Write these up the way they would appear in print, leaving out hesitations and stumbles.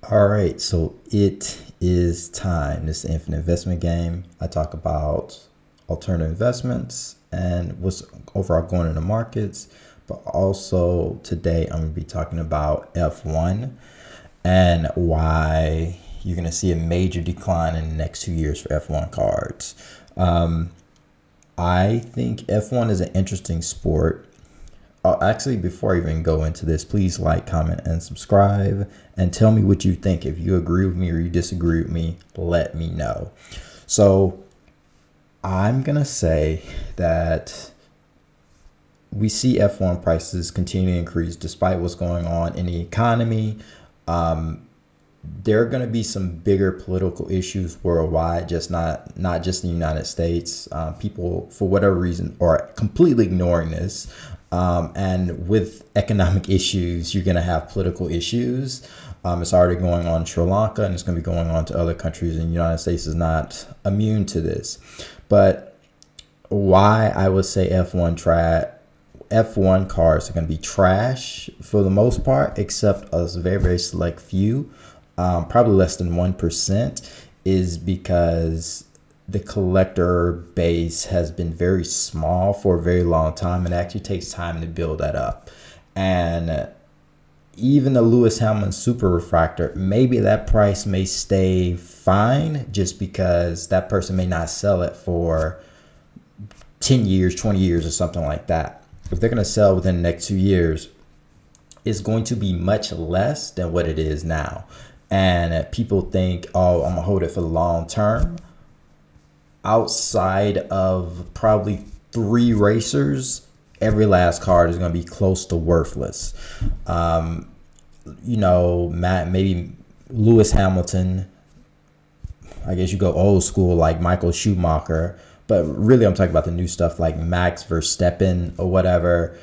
All right, so it is time. This is the Infinite Investment Game. I talk about alternative investments and what's overall going in the markets, but also today I'm going to be talking about F1 and why you're going to see a major decline in the next 2 years for F1 cards. I think F1 is an interesting sport. Actually, before I even go into this, please like, comment, and subscribe, and tell me what you think. If you agree with me or you disagree with me, let me know. So I'm going to say that we see F1 prices continue to increase despite what's going on in the economy. There are going to be some bigger political issues worldwide, just not just in the United States. People, for whatever reason, are completely ignoring this. And with economic issues, you're going to have political issues. It's already going on in Sri Lanka, and it's going to be going on to other countries, and the United States is not immune to this. But why I would say F1 cars are going to be trash for the most part, except a very, very select few, probably less than 1%, is because the collector base has been very small for a very long time, and it actually takes time to build that up. And even the Lewis Hamilton Super Refractor, maybe that price may stay fine just because that person may not sell it for 10 years, 20 years, or something like that. If they're going to sell within the next 2 years, it's going to be much less than what it is now. And people think, oh, I'm going to hold it for the long term. Outside of probably 3 racers, every last card is going to be close to worthless. Maybe Lewis Hamilton, I guess you go old school like Michael Schumacher, but really I'm talking about the new stuff like Max Verstappen or whatever.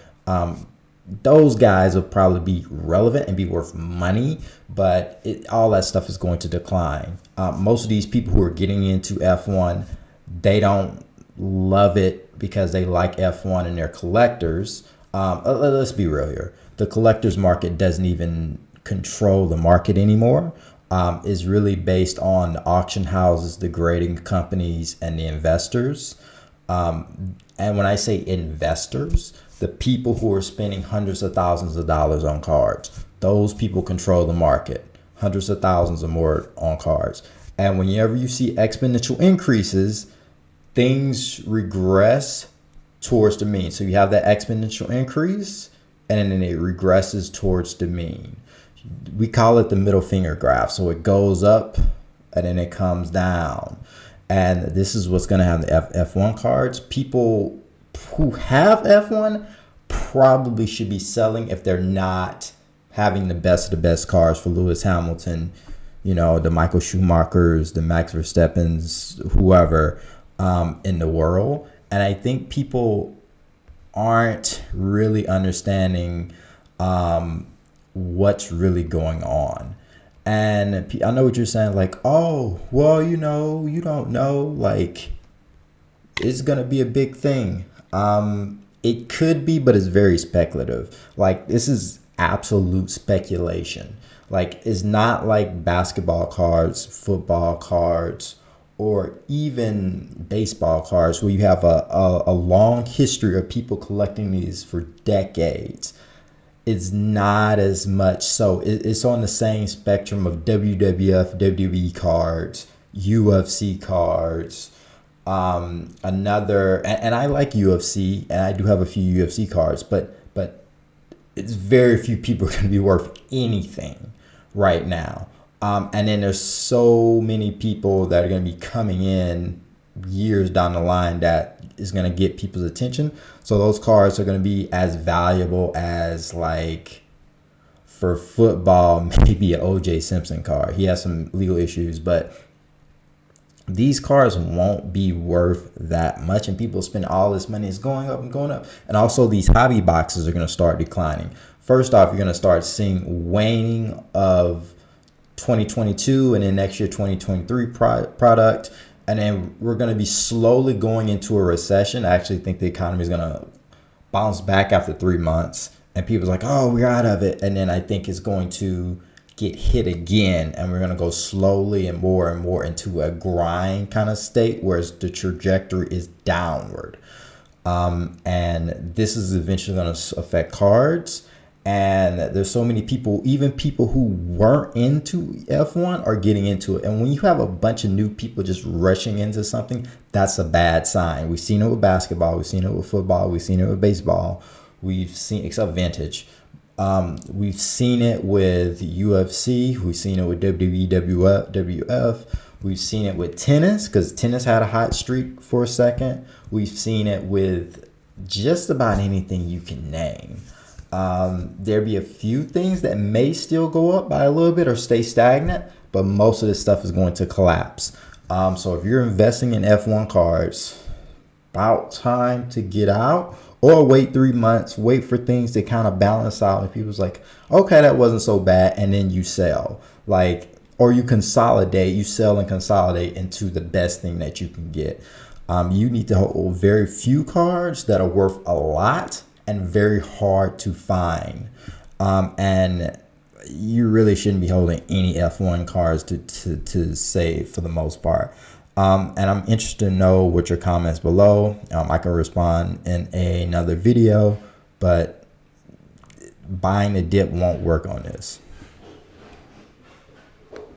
Those guys will probably be relevant and be worth money, but all that stuff is going to decline. Most of these people who are getting into F1, they don't love it because they like F1 and they're collectors. Let's be real here. The collectors market doesn't even control the market anymore. Is really based on the auction houses, the grading companies, and the investors. And when I say investors, the people who are spending hundreds of thousands of dollars on cards, those people control the market, hundreds of thousands or more on cards. And whenever you see exponential increases, things regress towards the mean. So you have that exponential increase, and then it regresses towards the mean. We call it the middle finger graph. So it goes up and then it comes down. And this is what's going to have the F1 cards. People who have F1 probably should be selling if they're not having the best of the best cars for Lewis Hamilton, the Michael Schumachers, the Max Verstappens, whoever in the world. And I think people aren't really understanding what's really going on. And I know what you're saying, like, oh, well, you don't know, like, it's going to be a big thing. It could be, but it's very speculative. Like, this is absolute speculation. Like, it's not like basketball cards, football cards, or even baseball cards where you have a long history of people collecting these for decades. It's not as much. So it's on the same spectrum of WWF, WWE cards, UFC cards. And I like UFC, and I do have a few UFC cards, but it's very few people are going to be worth anything right now. And then there's so many people that are going to be coming in years down the line that is going to get people's attention. So those cards are going to be as valuable as, like, for football, maybe an OJ Simpson card. He has some legal issues, but these cards won't be worth that much, and people spend all this money. It's going up and going up. And also these hobby boxes are going to start declining. First off, you're going to start seeing waning of 2022 and then next year 2023 product. And then we're going to be slowly going into a recession. I actually think the economy is going to bounce back after 3 months. And people's like, oh, we're out of it. And then I think it's going to get hit again, and we're going to go slowly and more into a grind kind of state, whereas the trajectory is downward. And this is eventually going to affect cards. And there's so many people, even people who weren't into F1 are getting into it. And when you have a bunch of new people just rushing into something, that's a bad sign. We've seen it with basketball. We've seen it with football. We've seen it with baseball. We've seen, except vintage. We've seen it with UFC. We've seen it with WWE, WWF. We've seen it with tennis, because tennis had a hot streak for a second. We've seen it with just about anything you can name. There'll be a few things that may still go up by a little bit or stay stagnant, but most of this stuff is going to collapse. So if you're investing in F1 cars, about time to get out, or wait 3 months, wait for things to kind of balance out. And people's like, okay, that wasn't so bad. And then you sell, or you consolidate, you sell and consolidate into the best thing that you can get. You need to hold very few cards that are worth a lot and very hard to find. And you really shouldn't be holding any F1 cars to save for the most part. And I'm interested to know what your comments below. I can respond in another video, but buying the dip won't work on this.